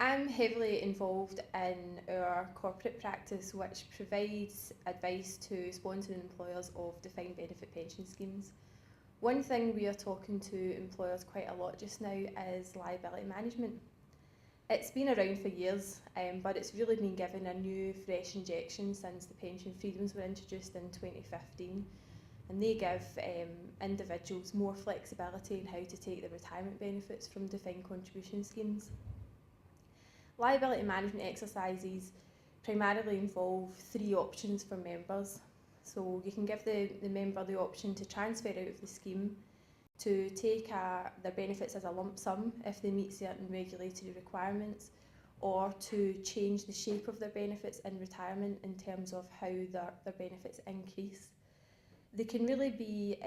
I'm heavily involved in our corporate practice, which provides advice to sponsoring employers of defined benefit pension schemes. One thing we are talking to employers quite a lot just now is liability management. It's been around for years, but it's really been given a new, fresh injection since the pension freedoms were introduced in 2015. And they give individuals more flexibility in how to take their retirement benefits from defined contribution schemes. Liability management exercises primarily involve three options for members. So you can give the member the option to transfer out of the scheme, to take their benefits as a lump sum if they meet certain regulatory requirements, or to change the shape of their benefits in retirement in terms of how their benefits increase. They can really be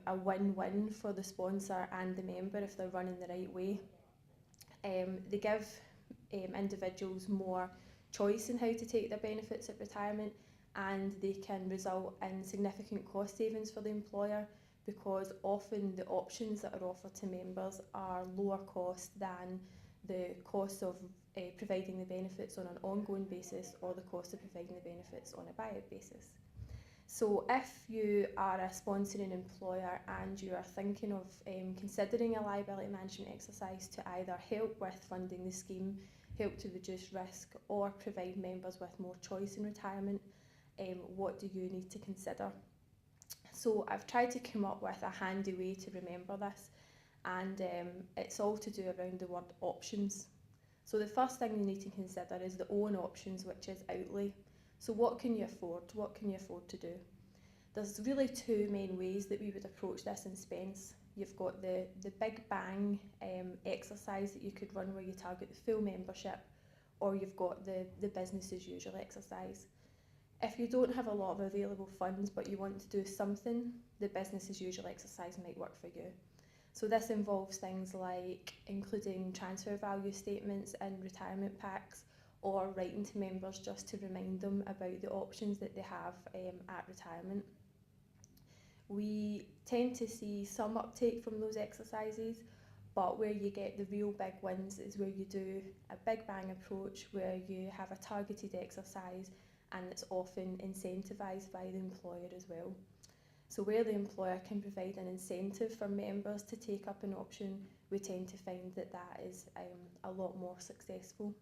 a win-win for the sponsor and the member if they're running the right way. They give individuals more choice in how to take their benefits at retirement, and they can result in significant cost savings for the employer, because often the options that are offered to members are lower cost than the cost of providing the benefits on an ongoing basis or the cost of providing the benefits on a buyout basis. So if you are a sponsoring employer and you are thinking of considering a liability management exercise to either help with funding the scheme, help to reduce risk, or provide members with more choice in retirement, what do you need to consider? So I've tried to come up with a handy way to remember this, and it's all to do around the word options. So the first thing you need to consider is the own options, which is outlay. So what can you afford? What can you afford to do? There's really two main ways that we would approach this in Spence. You've got the big bang exercise that you could run where you target the full membership, or you've got the business as usual exercise. If you don't have a lot of available funds but you want to do something, the business as usual exercise might work for you. So this involves things like including transfer value statements in retirement packs, or writing to members just to remind them about the options that they have at retirement. We tend to see some uptake from those exercises, but where you get the real big wins is where you do a big bang approach, where you have a targeted exercise and it's often incentivised by the employer as well. So where the employer can provide an incentive for members to take up an option, we tend to find that that is a lot more successful.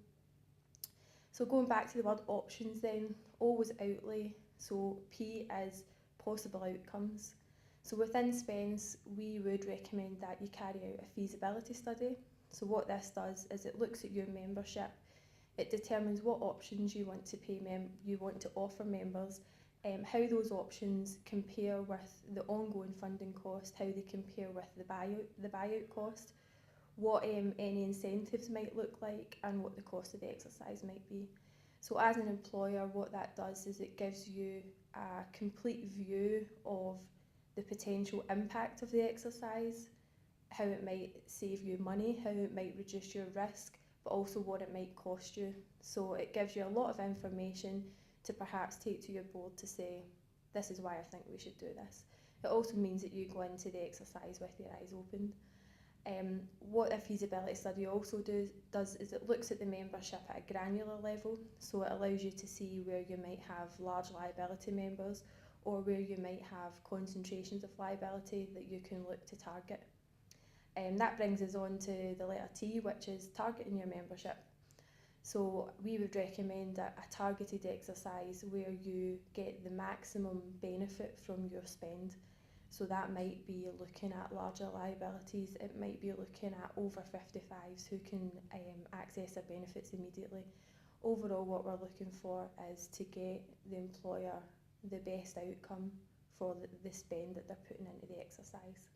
So going back to the word options then, O was outlay, so P is possible outcomes. So within Spence, we would recommend that you carry out a feasibility study. So what this does is it looks at your membership, it determines what options you want to offer members, how those options compare with the ongoing funding cost, how they compare with the buyout cost, what any incentives might look like, and what the cost of the exercise might be. So as an employer, what that does is it gives you a complete view of the potential impact of the exercise, how it might save you money, how it might reduce your risk, but also what it might cost you. So it gives you a lot of information to perhaps take to your board to say, this is why I think we should do this. It also means that you go into the exercise with your eyes open. What a feasibility study also does is it looks at the membership at a granular level, so it allows you to see where you might have large liability members or where you might have concentrations of liability that you can look to target. That brings us on to the letter T, which is targeting your membership. So we would recommend a targeted exercise where you get the maximum benefit from your spend. So that might be looking at larger liabilities, it might be looking at over 55s who can access their benefits immediately. Overall, what we're looking for is to get the employer the best outcome for the spend that they're putting into the exercise.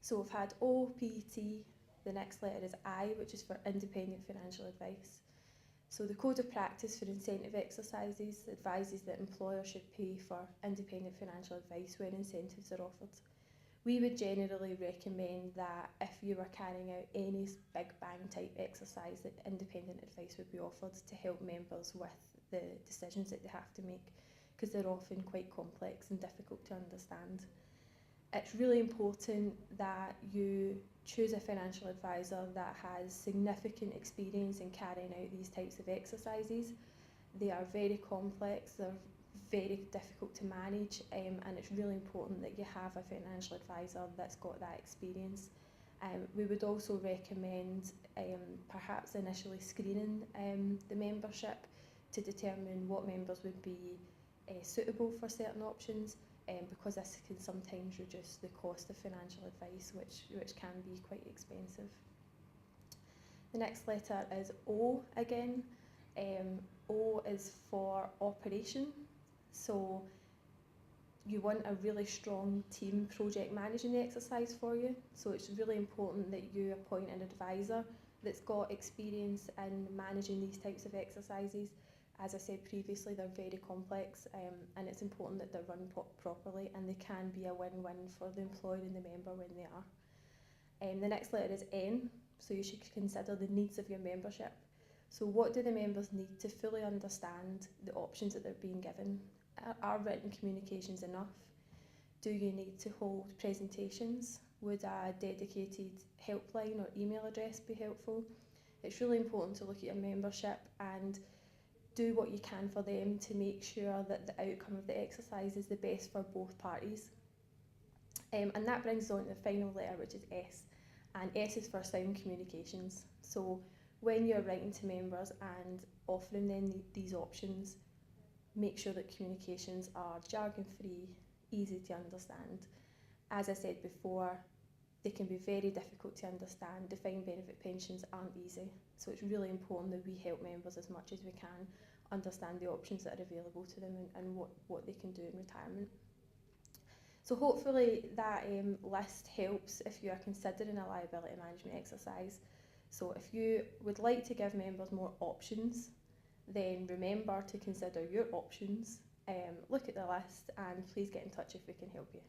So we've had O, P, T, the next letter is I, which is for independent financial advice. So the Code of Practice for Incentive Exercises advises that employers should pay for independent financial advice when incentives are offered. We would generally recommend that if you were carrying out any big bang type exercise, that independent advice would be offered to help members with the decisions that they have to make, because they're often quite complex and difficult to understand. It's really important that you choose a financial advisor that has significant experience in carrying out these types of exercises. They are very complex, they're very difficult to manage, and it's really important that you have a financial advisor that's got that experience. We would also recommend perhaps initially screening the membership to determine what members would be suitable for certain options, because this can sometimes reduce the cost of financial advice, which can be quite expensive. The next letter is O again. O is for operation. So you want a really strong team project managing the exercise for you. So it's really important that you appoint an advisor that's got experience in managing these types of exercises. As I said previously, they're very complex, and it's important that they're run properly, and they can be a win-win for the employee and the member when they are. The next letter is N, so you should consider the needs of your membership. So what do the members need to fully understand the options that they're being given? Are written communications enough? Do you need to hold presentations? Would a dedicated helpline or email address be helpful? It's really important to look at your membership and do what you can for them to make sure that the outcome of the exercise is the best for both parties. And that brings us on to the final letter, which is S. And S is for sound communications. So when you're writing to members and offering them these options, make sure that communications are jargon-free, easy to understand. As I said before, they can be very difficult to understand. Defined benefit pensions aren't easy, so it's really important that we help members as much as we can understand the options that are available to them and what they can do in retirement. So hopefully that list helps if you are considering a liability management exercise. So if you would like to give members more options, then remember to consider your options, look at the list, and please get in touch if we can help you.